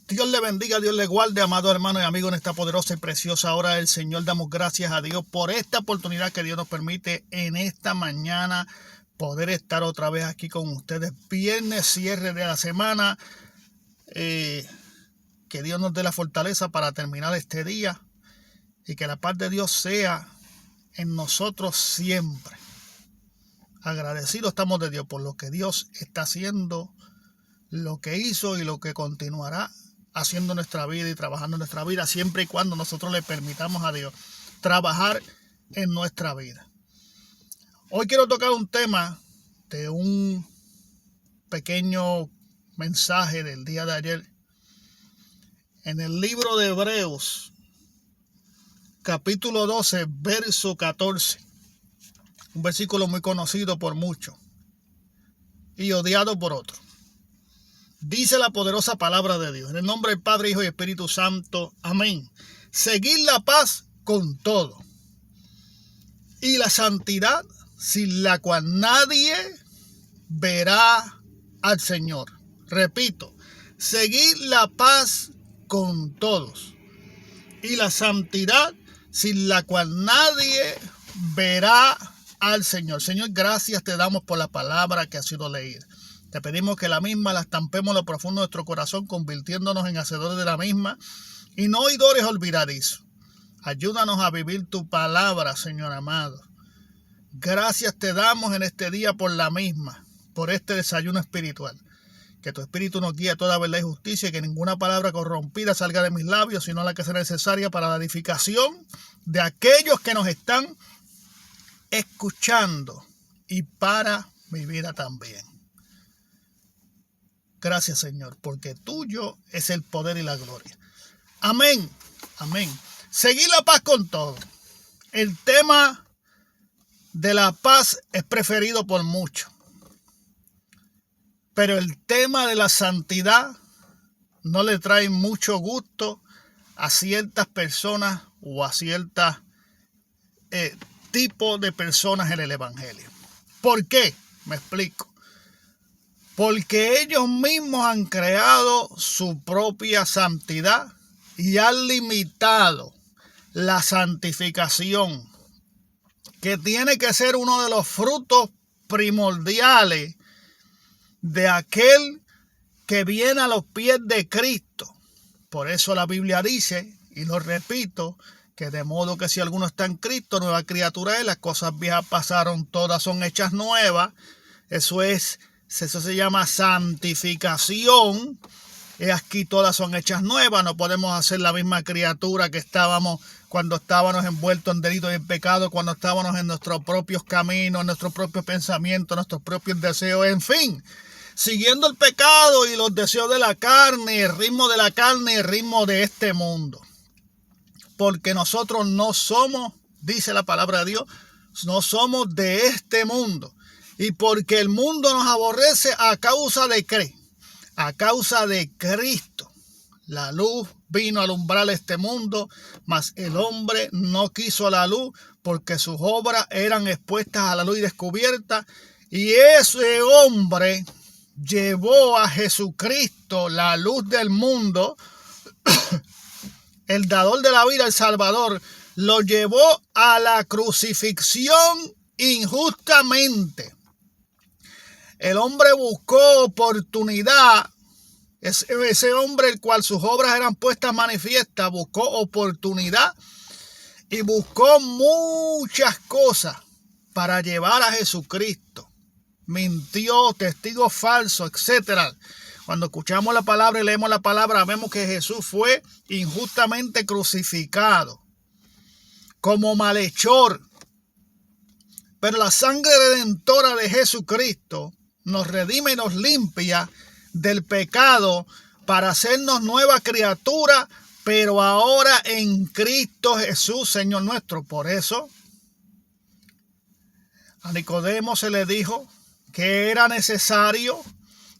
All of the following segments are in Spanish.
Dios le bendiga, Dios le guarde, amado hermano y amigo, en esta poderosa y preciosa hora del Señor. Damos gracias a Dios por esta oportunidad que Dios nos permite en esta mañana poder estar otra vez aquí con ustedes. Viernes, cierre de la semana. Que Dios nos dé la fortaleza para terminar este día y que la paz de Dios sea en nosotros siempre. Agradecidos estamos de Dios por lo que Dios está haciendo, lo que hizo y lo que continuará haciendo en nuestra vida y trabajando en nuestra vida, siempre y cuando nosotros le permitamos a Dios trabajar en nuestra vida. Hoy quiero tocar un tema de un pequeño mensaje del día de ayer en el libro de Hebreos, capítulo 12, verso 14. Un versículo muy conocido por muchos y odiado por otros. Dice la poderosa palabra de Dios, en el nombre del Padre, Hijo y Espíritu Santo. Amén. Seguid la paz con todo y la santidad, sin la cual nadie verá al Señor. Repito, seguid la paz con todos y la santidad, sin la cual nadie verá al Señor. Señor, gracias te damos por la palabra que ha sido leída. Te pedimos que la misma la estampemos en lo profundo de nuestro corazón, convirtiéndonos en hacedores de la misma y no oidores olvidadizos. Ayúdanos a vivir tu palabra, Señor amado. Gracias te damos en este día por la misma, por este desayuno espiritual. Que tu Espíritu nos guíe a toda verdad y justicia y que ninguna palabra corrompida salga de mis labios, sino la que sea necesaria para la edificación de aquellos que nos están escuchando y para mi vida también. Gracias, Señor, porque tuyo es el poder y la gloria. Amén. Amén. Seguir la paz con todo. El tema de la paz es preferido por muchos. Pero el tema de la santidad no le trae mucho gusto a ciertas personas o a ciertos tipos de personas en el Evangelio. ¿Por qué? Me explico. Porque ellos mismos han creado su propia santidad y han limitado la santificación, que tiene que ser uno de los frutos primordiales de aquel que viene a los pies de Cristo. Por eso la Biblia dice, y lo repito, que de modo que si alguno está en Cristo, nueva criatura es, las cosas viejas pasaron, todas son hechas nuevas. Eso se llama santificación. Y aquí todas son hechas nuevas. No podemos hacer la misma criatura que estábamos cuando estábamos envueltos en delitos y en pecado, cuando estábamos en nuestros propios caminos, en nuestros propios pensamientos, nuestros propios deseos, en fin, siguiendo el pecado y los deseos de la carne, el ritmo de la carne y el ritmo de este mundo. Porque nosotros no somos, dice la palabra de Dios, no somos de este mundo. Y porque el mundo nos aborrece a causa de ¿qué? A causa de Cristo. La luz vino a alumbrar este mundo, mas el hombre no quiso la luz porque sus obras eran expuestas a la luz y descubiertas. Y ese hombre llevó a Jesucristo, la luz del mundo, el dador de la vida, el Salvador, lo llevó a la crucifixión injustamente. El hombre buscó oportunidad, ese hombre el cual sus obras eran puestas manifiestas, buscó oportunidad y buscó muchas cosas para llevar a Jesucristo. Mintió, testigos falsos, etc. Cuando escuchamos la palabra y leemos la palabra, vemos que Jesús fue injustamente crucificado como malhechor. Pero la sangre redentora de Jesucristo nos redime y nos limpia del pecado para hacernos nueva criatura, pero ahora en Cristo Jesús, Señor nuestro. Por eso a Nicodemo se le dijo que era necesario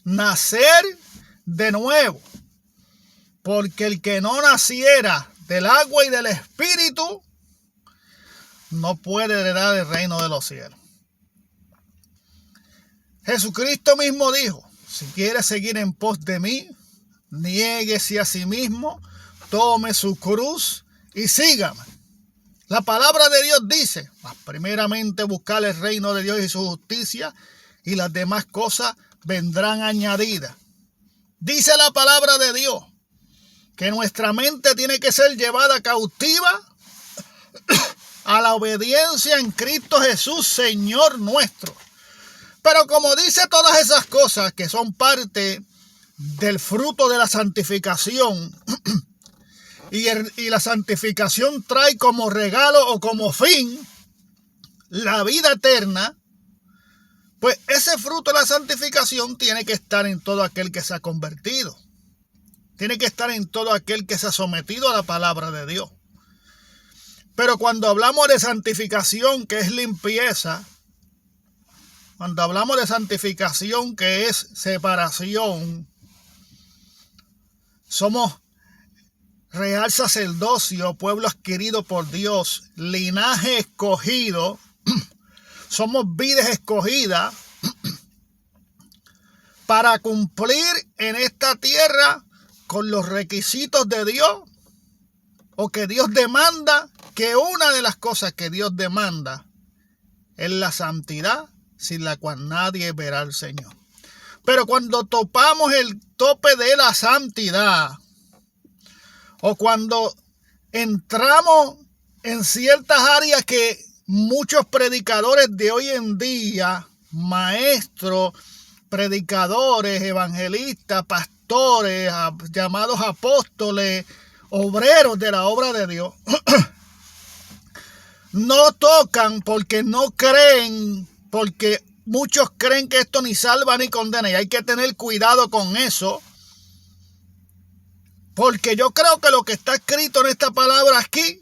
nacer de nuevo, porque el que no naciera del agua y del Espíritu no puede heredar el reino de los cielos. Jesucristo mismo dijo, si quieres seguir en pos de mí, niéguese a sí mismo, tome su cruz y sígame. La palabra de Dios dice, primeramente buscar el reino de Dios y su justicia, y las demás cosas vendrán añadidas. Dice la palabra de Dios que nuestra mente tiene que ser llevada cautiva a la obediencia en Cristo Jesús, Señor nuestro. Pero como dice todas esas cosas que son parte del fruto de la santificación, y la santificación trae como regalo o como fin la vida eterna, pues ese fruto de la santificación tiene que estar en todo aquel que se ha convertido. Tiene que estar en todo aquel que se ha sometido a la palabra de Dios. Pero cuando hablamos de santificación, que es limpieza, cuando hablamos de santificación, que es separación, somos real sacerdocio, pueblo adquirido por Dios, linaje escogido, somos vides escogidas para cumplir en esta tierra con los requisitos de Dios, o que Dios demanda, que una de las cosas que Dios demanda es la santidad, sin la cual nadie verá al Señor. Pero cuando topamos el tope de la santidad, o cuando entramos en ciertas áreas que muchos predicadores de hoy en día, maestros, predicadores, evangelistas, pastores, llamados apóstoles, obreros de la obra de Dios, no tocan porque no creen, porque muchos creen que esto ni salva ni condena, y hay que tener cuidado con eso, porque yo creo que lo que está escrito en esta palabra aquí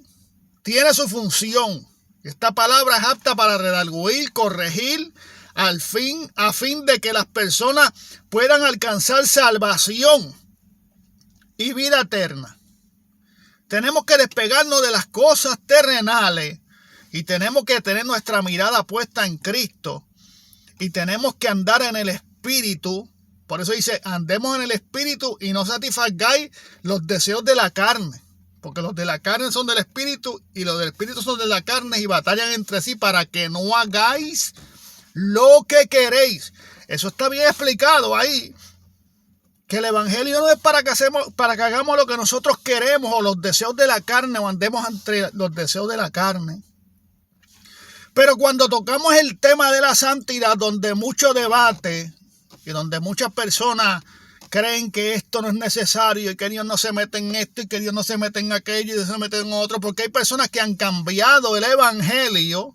tiene su función. Esta palabra es apta para redarguir, corregir, a fin de que las personas puedan alcanzar salvación y vida eterna. Tenemos que despegarnos de las cosas terrenales y tenemos que tener nuestra mirada puesta en Cristo, y tenemos que andar en el Espíritu. Por eso dice, andemos en el Espíritu y no satisfagáis los deseos de la carne. Porque los de la carne son del Espíritu y los del Espíritu son de la carne, y batallan entre sí para que no hagáis lo que queréis. Eso está bien explicado ahí. Que el Evangelio no es para que hagamos lo que nosotros queremos, o los deseos de la carne, o andemos entre los deseos de la carne. Pero cuando tocamos el tema de la santidad, donde mucho debate y donde muchas personas creen que esto no es necesario, y que Dios no se mete en esto, y que Dios no se mete en aquello, y Dios se mete en otro, porque hay personas que han cambiado el Evangelio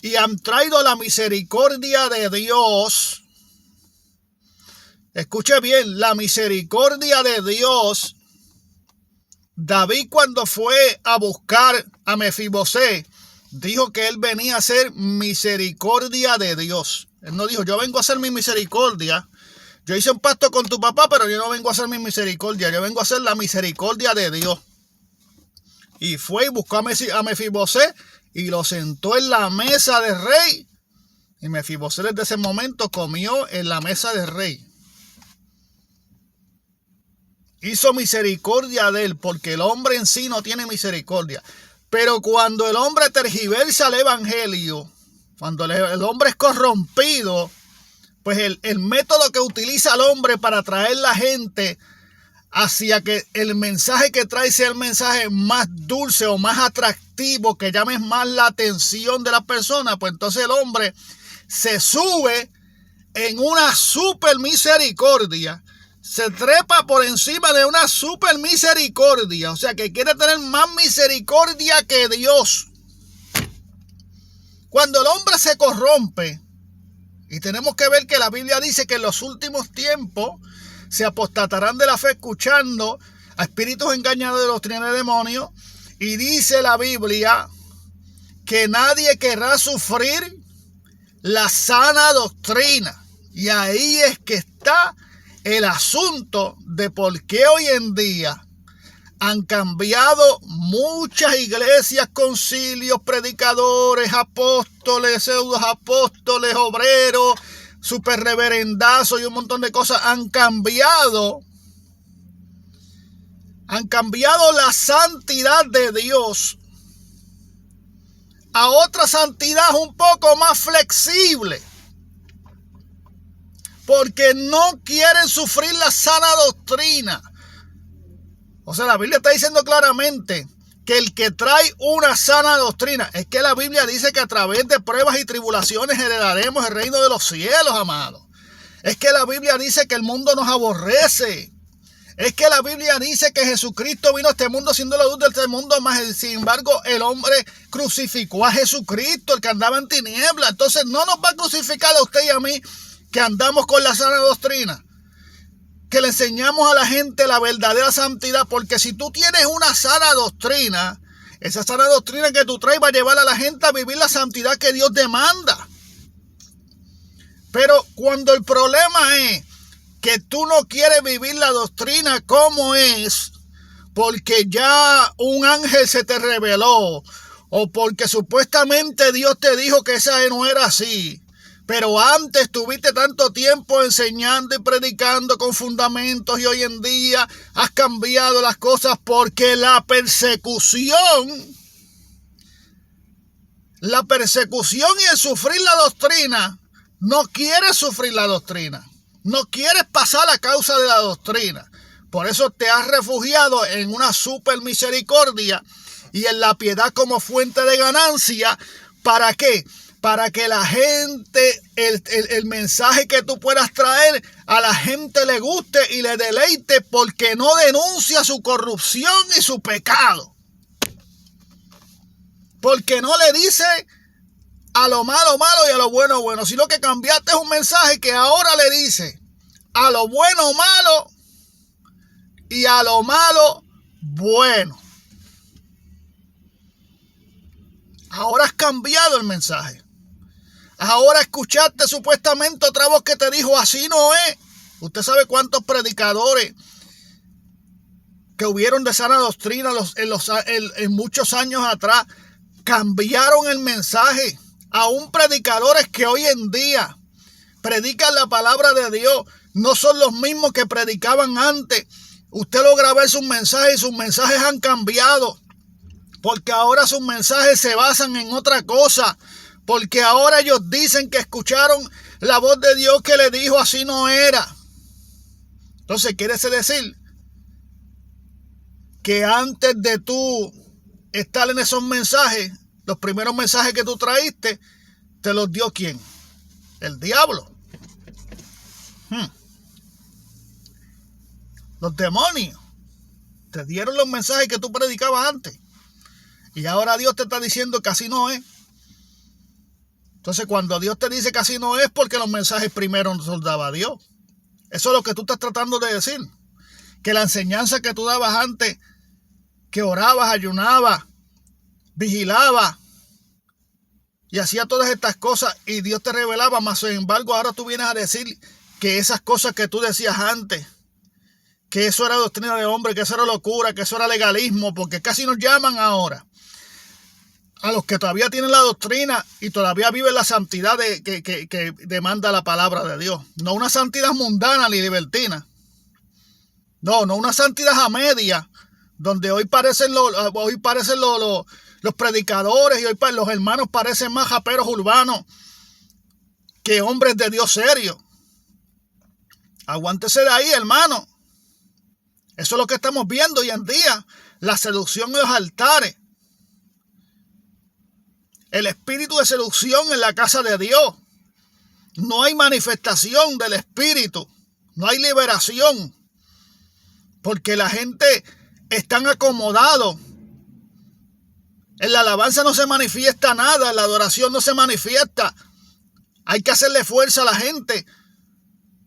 y han traído la misericordia de Dios. Escuche bien, la misericordia de Dios. David, cuando fue a buscar a Mefibosé, dijo que él venía a hacer misericordia de Dios. Él no dijo, yo vengo a hacer mi misericordia. Yo hice un pacto con tu papá, pero yo no vengo a hacer mi misericordia. Yo vengo a hacer la misericordia de Dios. Y fue y buscó a Mefibosé y lo sentó en la mesa del rey. Y Mefibosé desde ese momento comió en la mesa del rey. Hizo misericordia de él, porque el hombre en sí no tiene misericordia. Pero cuando el hombre tergiversa el Evangelio, cuando el hombre es corrompido, pues el método que utiliza el hombre para atraer la gente hacia que el mensaje que trae sea el mensaje más dulce o más atractivo, que llame más la atención de la persona, pues entonces el hombre se sube en una super misericordia, se trepa por encima de una super misericordia, o sea que quiere tener más misericordia que Dios. Cuando el hombre se corrompe, y tenemos que ver que la Biblia dice que en los últimos tiempos se apostatarán de la fe escuchando a espíritus engañados de doctrina de demonios, y dice la Biblia que nadie querrá sufrir la sana doctrina. Y ahí es que está el asunto de por qué hoy en día han cambiado muchas iglesias, concilios, predicadores, apóstoles, pseudos apóstoles, obreros, super reverendazos y un montón de cosas han cambiado Han cambiado la santidad de Dios a otra santidad un poco más flexible, porque no quieren sufrir la sana doctrina. O sea, la Biblia está diciendo claramente que el que trae una sana doctrina, es que la Biblia dice que a través de pruebas y tribulaciones heredaremos el reino de los cielos, amados. Es que la Biblia dice que el mundo nos aborrece. Es que la Biblia dice que Jesucristo vino a este mundo siendo la luz de este mundo, más sin embargo el hombre crucificó a Jesucristo, el que andaba en tinieblas. Entonces no nos va a crucificar a usted y a mí que andamos con la sana doctrina, que le enseñamos a la gente la verdadera santidad, porque si tú tienes una sana doctrina, esa sana doctrina que tú traes va a llevar a la gente a vivir la santidad que Dios demanda. Pero cuando el problema es que tú no quieres vivir la doctrina como es, porque ya un ángel se te reveló, o porque supuestamente Dios te dijo que esa no era así, pero antes tuviste tanto tiempo enseñando y predicando con fundamentos y hoy en día has cambiado las cosas porque la persecución y el sufrir la doctrina, no quieres sufrir la doctrina. No quieres pasar a causa de la doctrina. Por eso te has refugiado en una super misericordia y en la piedad como fuente de ganancia. ¿Para qué? Para que la gente, el mensaje que tú puedas traer, a la gente le guste y le deleite, porque no denuncia su corrupción y su pecado. Porque no le dice a lo malo, malo y a lo bueno, bueno, sino que cambiaste un mensaje que ahora le dice a lo bueno, malo y a lo malo, bueno. Ahora has cambiado el mensaje. Ahora escuchaste supuestamente otra voz que te dijo así no es. Usted sabe cuántos predicadores que hubieron de sana doctrina en muchos años atrás cambiaron el mensaje. Aún predicadores que hoy en día predican la palabra de Dios no son los mismos que predicaban antes. Usted logra ver sus mensajes y sus mensajes han cambiado, porque ahora sus mensajes se basan en otra cosa, porque ahora ellos dicen que escucharon la voz de Dios que le dijo así no era. Entonces quiere decir que antes de tú estar en esos mensajes, los primeros mensajes que tú traíste, te los dio ¿quién? El diablo. Los demonios te dieron los mensajes que tú predicabas antes. Y ahora Dios te está diciendo que así no es. Entonces cuando Dios te dice que así no es, porque los mensajes primero nos los daba Dios. Eso es lo que tú estás tratando de decir. Que la enseñanza que tú dabas antes, que orabas, ayunabas, vigilaba y hacía todas estas cosas y Dios te revelaba, más sin embargo ahora tú vienes a decir que esas cosas que tú decías antes, que eso era doctrina de hombre, que eso era locura, que eso era legalismo, porque casi nos llaman ahora a los que todavía tienen la doctrina y todavía viven la santidad que demanda la palabra de Dios. No una santidad mundana ni libertina. No una santidad a media, donde hoy parecen los predicadores y hoy los hermanos parecen más japeros urbanos que hombres de Dios serios. Aguántese de ahí, hermano. Eso es lo que estamos viendo hoy en día. La seducción en los altares. El espíritu de seducción en la casa de Dios. No hay manifestación del espíritu. No hay liberación. Porque la gente están acomodados. En la alabanza no se manifiesta nada. En la adoración no se manifiesta. Hay que hacerle fuerza a la gente.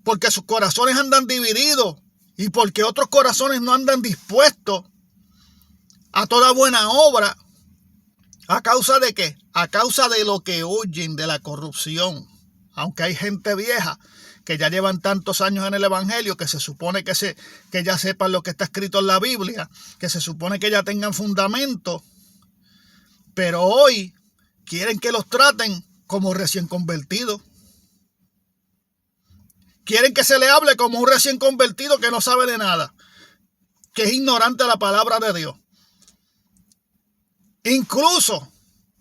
Porque sus corazones andan divididos. Y porque otros corazones no andan dispuestos a toda buena obra. ¿A causa de qué? A causa de lo que oyen de la corrupción. Aunque hay gente vieja que ya llevan tantos años en el evangelio, que se supone que ya sepan lo que está escrito en la Biblia, que se supone que ya tengan fundamento, pero hoy quieren que los traten como recién convertidos. Quieren que se le hable como un recién convertido que no sabe de nada. que es ignorante de la palabra de Dios. Incluso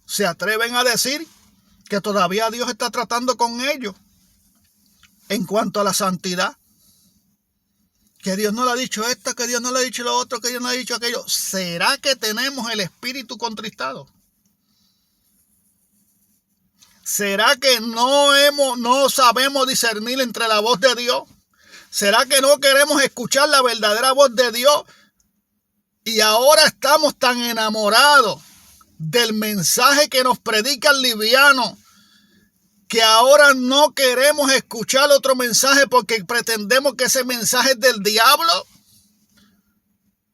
se atreven a decir que todavía Dios está tratando con ellos en cuanto a la santidad. Que Dios no le ha dicho esto, que Dios no le ha dicho lo otro, que Dios no le ha dicho aquello. ¿Será que tenemos el espíritu contristado? ¿Será que no sabemos discernir entre la voz de Dios? ¿Será que no queremos escuchar la verdadera voz de Dios? Y ahora estamos tan enamorados del mensaje que nos predica el liviano, que ahora no queremos escuchar otro mensaje porque pretendemos que ese mensaje es del diablo.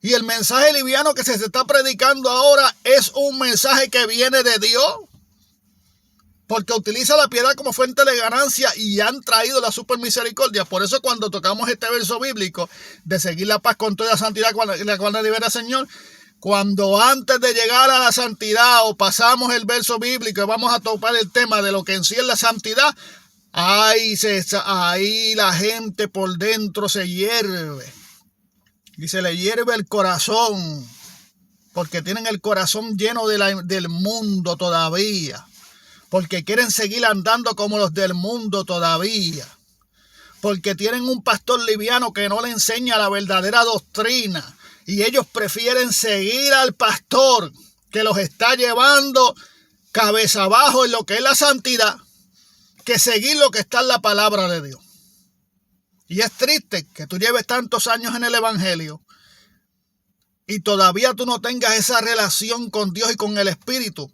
Y el mensaje liviano que se está predicando ahora es un mensaje que viene de Dios, porque utiliza la piedad como fuente de ganancia y han traído la super misericordia. Por eso cuando tocamos este verso bíblico de seguir la paz con toda santidad, la cual nos libera el Señor, cuando antes de llegar a la santidad o pasamos el verso bíblico y vamos a topar el tema de lo que en sí es la santidad, ahí la gente por dentro se hierve y se le hierve el corazón, porque tienen el corazón lleno del mundo todavía, porque quieren seguir andando como los del mundo todavía, porque tienen un pastor liviano que no le enseña la verdadera doctrina. Y ellos prefieren seguir al pastor que los está llevando cabeza abajo en lo que es la santidad, que seguir lo que está en la palabra de Dios. Y es triste que tú lleves tantos años en el evangelio y todavía tú no tengas esa relación con Dios y con el Espíritu,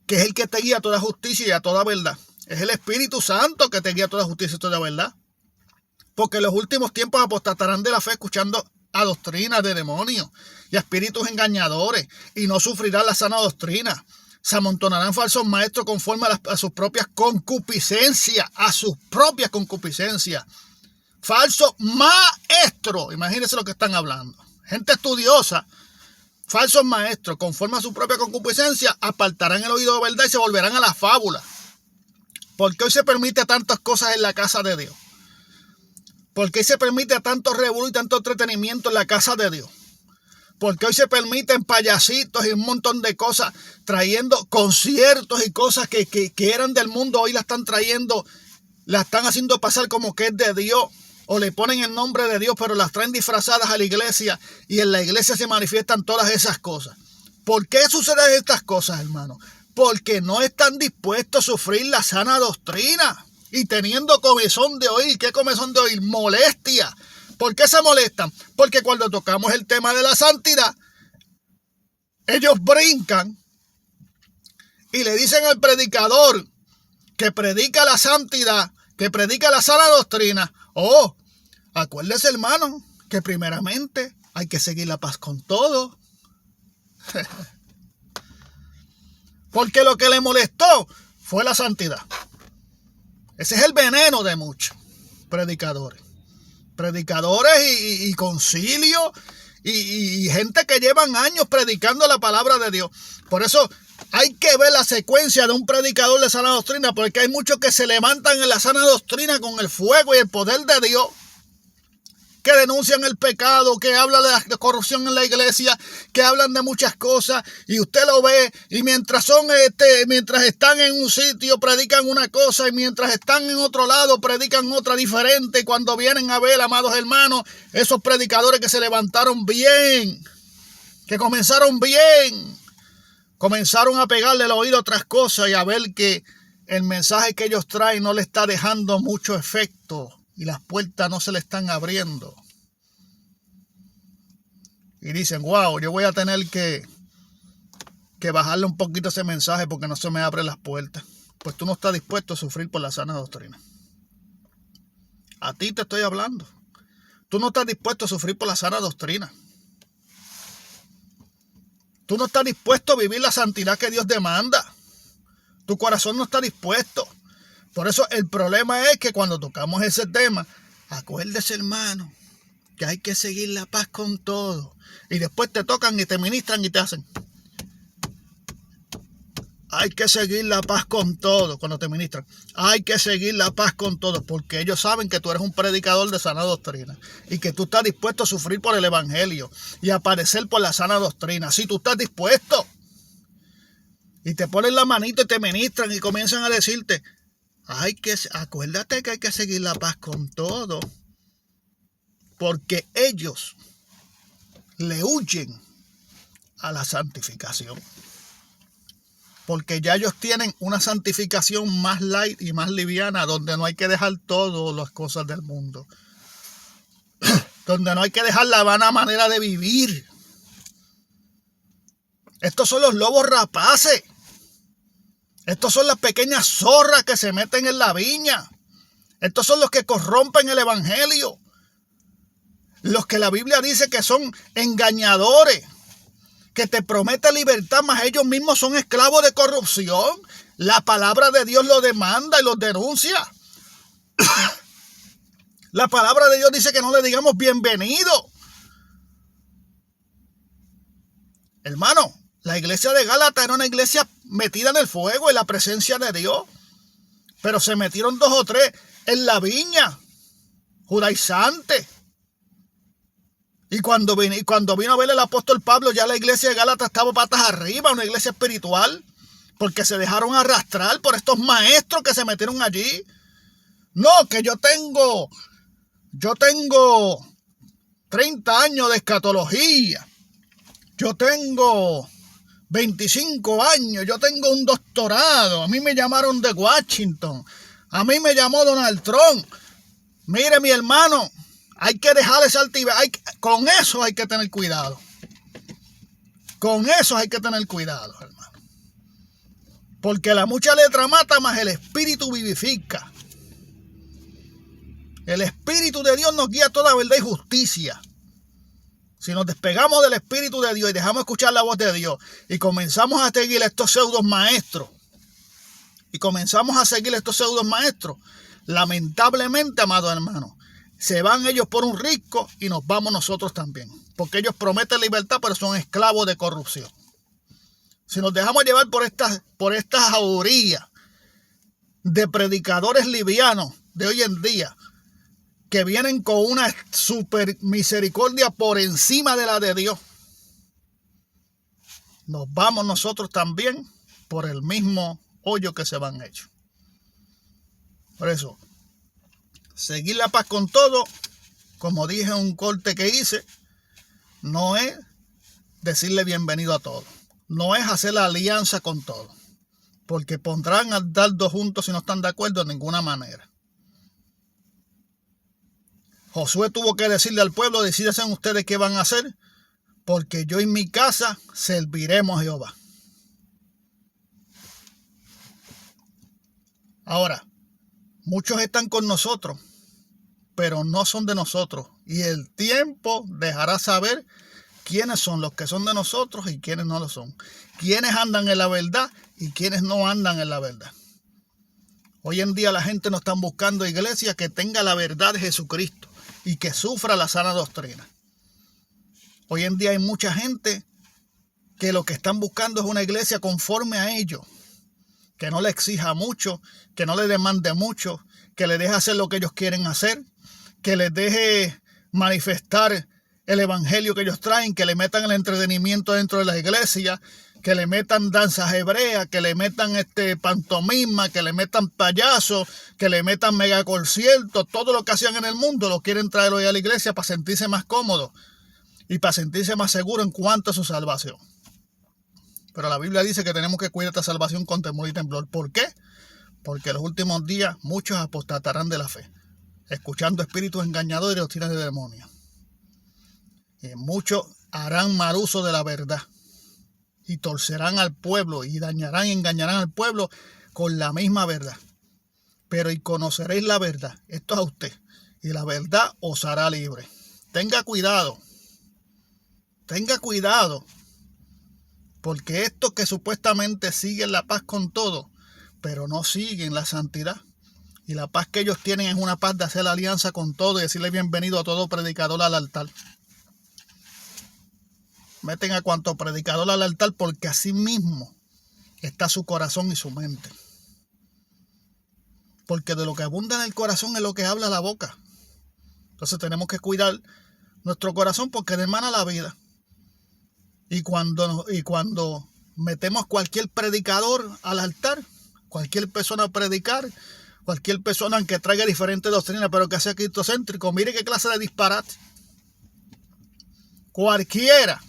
que es el que te guía a toda justicia y a toda verdad. Es el Espíritu Santo que te guía a toda justicia y toda verdad. Porque en los últimos tiempos apostatarán de la fe escuchando a doctrinas de demonios y a espíritus engañadores, y no sufrirán la sana doctrina. Se amontonarán falsos maestros conforme a sus propias concupiscencias, Falsos maestros, imagínense lo que están hablando. Gente estudiosa, falsos maestros, conforme a su propia concupiscencia, apartarán el oído de verdad y se volverán a la fábula. ¿Por qué hoy se permite tantas cosas en la casa de Dios? ¿Por qué se permite tanto revuelo y tanto entretenimiento en la casa de Dios? Porque hoy se permiten payasitos y un montón de cosas, trayendo conciertos y cosas que eran del mundo, hoy la están trayendo, la están haciendo pasar como que es de Dios, o le ponen el nombre de Dios, pero las traen disfrazadas a la iglesia, y en la iglesia se manifiestan todas esas cosas. ¿Por qué suceden estas cosas, hermano? Porque no están dispuestos a sufrir la sana doctrina. Y teniendo comezón de oír. ¿Qué comezón de oír? Molestia. ¿Por qué se molestan? Porque cuando tocamos el tema de la santidad, ellos brincan y le dicen al predicador que predica la santidad, que predica la sana doctrina: oh, acuérdese, hermano, que primeramente hay que seguir la paz con todo. Porque lo que le molestó fue la santidad. Ese es el veneno de muchos predicadores. Predicadores y concilios y gente que llevan años predicando la palabra de Dios. Por eso hay que ver la secuencia de un predicador de sana doctrina, porque hay muchos que se levantan en la sana doctrina con el fuego y el poder de Dios, que denuncian el pecado, que hablan de la corrupción en la iglesia, que hablan de muchas cosas, y usted lo ve, y mientras están en un sitio predican una cosa, y mientras están en otro lado predican otra diferente. Y cuando vienen a ver, amados hermanos, esos predicadores que se levantaron bien, que comenzaron bien, comenzaron a pegarle el oído a otras cosas y a ver que el mensaje que ellos traen no le está dejando mucho efecto y las puertas no se le están abriendo. Y dicen: wow, yo voy a tener que bajarle un poquito ese mensaje porque no se me abren las puertas. Pues tú no estás dispuesto a sufrir por la sana doctrina. A ti te estoy hablando. Tú no estás dispuesto a sufrir por la sana doctrina. Tú no estás dispuesto a vivir la santidad que Dios demanda. Tu corazón no está dispuesto. Por eso el problema es que cuando tocamos ese tema, acuérdese, hermano, que hay que seguir la paz con todo. Y después te tocan y te ministran y te hacen: hay que seguir la paz con todo. Cuando te ministran, hay que seguir la paz con todo, porque ellos saben que tú eres un predicador de sana doctrina y que tú estás dispuesto a sufrir por el evangelio y a padecer por la sana doctrina. Si tú estás dispuesto, y te ponen la manito y te ministran y comienzan a decirte, acuérdate que hay que seguir la paz con todo, porque ellos le huyen a la santificación. Porque ya ellos tienen una santificación más light y más liviana, donde no hay que dejar todas las cosas del mundo. Donde no hay que dejar la vana manera de vivir. Estos son los lobos rapaces. Estos son las pequeñas zorras que se meten en la viña. Estos son los que corrompen el evangelio. Los que la Biblia dice que son engañadores, que te promete libertad, mas ellos mismos son esclavos de corrupción. La palabra de Dios lo demanda y los denuncia. La palabra de Dios dice que no le digamos bienvenido. Hermano, la iglesia de Gálatas era una iglesia metida en el fuego, en la presencia de Dios. Pero se metieron 2 o 3 en la viña, judaizantes. Y cuando vino a ver el apóstol Pablo, ya la iglesia de Gálatas estaba patas arriba, una iglesia espiritual, porque se dejaron arrastrar por estos maestros que se metieron allí. No, que yo tengo 30 años de escatología, yo tengo 25 años, yo tengo un doctorado, a mí me llamaron de Washington, a mí me llamó Donald Trump. Mire, mi hermano, hay que dejar esa altivez. Con eso hay que tener cuidado. Con eso hay que tener cuidado, hermano. Porque la mucha letra mata, más el espíritu vivifica. El espíritu de Dios nos guía a toda verdad y justicia. Si nos despegamos del espíritu de Dios y dejamos escuchar la voz de Dios y comenzamos a seguir a estos pseudos maestros, lamentablemente, amado hermano, se van ellos por un risco y nos vamos nosotros también. Porque ellos prometen libertad, pero son esclavos de corrupción. Si nos dejamos llevar por estas jaurías de predicadores livianos de hoy en día, que vienen con una super misericordia por encima de la de Dios, nos vamos nosotros también por el mismo hoyo que se van ellos. Por eso, seguir la paz con todo, como dije en un corte que hice, no es decirle bienvenido a todos. No es hacer la alianza con todos. Porque pondrán a andar 2 juntos si no están de acuerdo de ninguna manera. Josué tuvo que decirle al pueblo, decídense ustedes qué van a hacer, porque yo y mi casa serviremos a Jehová. Ahora, muchos están con nosotros, pero no son de nosotros. Y el tiempo dejará saber quiénes son los que son de nosotros y quiénes no lo son. Quiénes andan en la verdad y quiénes no andan en la verdad. Hoy en día la gente no está buscando iglesia que tenga la verdad de Jesucristo y que sufra la sana doctrina. Hoy en día hay mucha gente que lo que están buscando es una iglesia conforme a ellos, que no le exija mucho, que no le demande mucho, que le deje hacer lo que ellos quieren hacer, que les deje manifestar el evangelio que ellos traen, que le metan el entretenimiento dentro de las iglesias, que le metan danzas hebreas, que le metan pantomima, que le metan payasos, que le metan megaconciertos. Todo lo que hacían en el mundo lo quieren traer hoy a la iglesia para sentirse más cómodos y para sentirse más seguros en cuanto a su salvación. Pero la Biblia dice que tenemos que cuidar esta salvación con temor y temblor. ¿Por qué? Porque en los últimos días muchos apostatarán de la fe, escuchando espíritus engañadores y doctrinas de demonios. Y muchos harán mal uso de la verdad y torcerán al pueblo y dañarán y engañarán al pueblo con la misma verdad. Pero y conoceréis la verdad, esto es a usted, y la verdad os hará libre. Tenga cuidado, porque estos que supuestamente siguen la paz con todo, pero no siguen la santidad. Y la paz que ellos tienen es una paz de hacer la alianza con todo y decirle bienvenido a todo predicador al altar. Meten a cuanto predicador al altar porque así mismo está su corazón y su mente. Porque de lo que abunda en el corazón es lo que habla la boca. Entonces tenemos que cuidar nuestro corazón porque de emana la vida. Y cuando metemos cualquier predicador al altar, cualquier persona a predicar, cualquier persona que traiga diferentes doctrinas, pero que sea cristocéntrico, mire qué clase de disparate. Cualquiera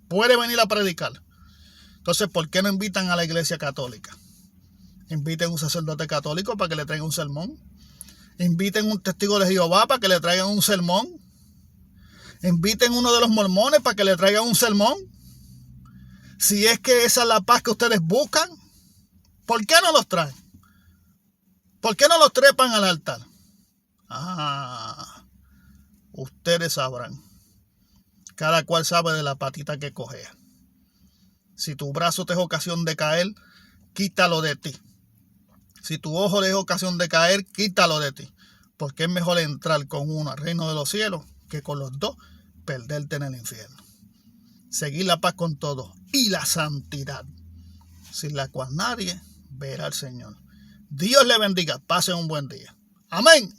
puede venir a predicar. Entonces, ¿por qué no invitan a la iglesia católica? Inviten a un sacerdote católico para que le traiga un sermón. Inviten a un testigo de Jehová para que le traigan un sermón. Inviten a uno de los mormones para que le traigan un sermón. Si es que esa es la paz que ustedes buscan, ¿por qué no los traen? ¿Por qué no los trepan al altar? Ustedes sabrán. Cada cual sabe de la patita que cojea. Si tu brazo te es ocasión de caer, quítalo de ti. Si tu ojo le es ocasión de caer, quítalo de ti. Porque es mejor entrar con uno al reino de los cielos que con los dos perderte en el infierno. Seguir la paz con todos y la santidad, sin la cual nadie verá al Señor. Dios le bendiga. Pasen un buen día. Amén.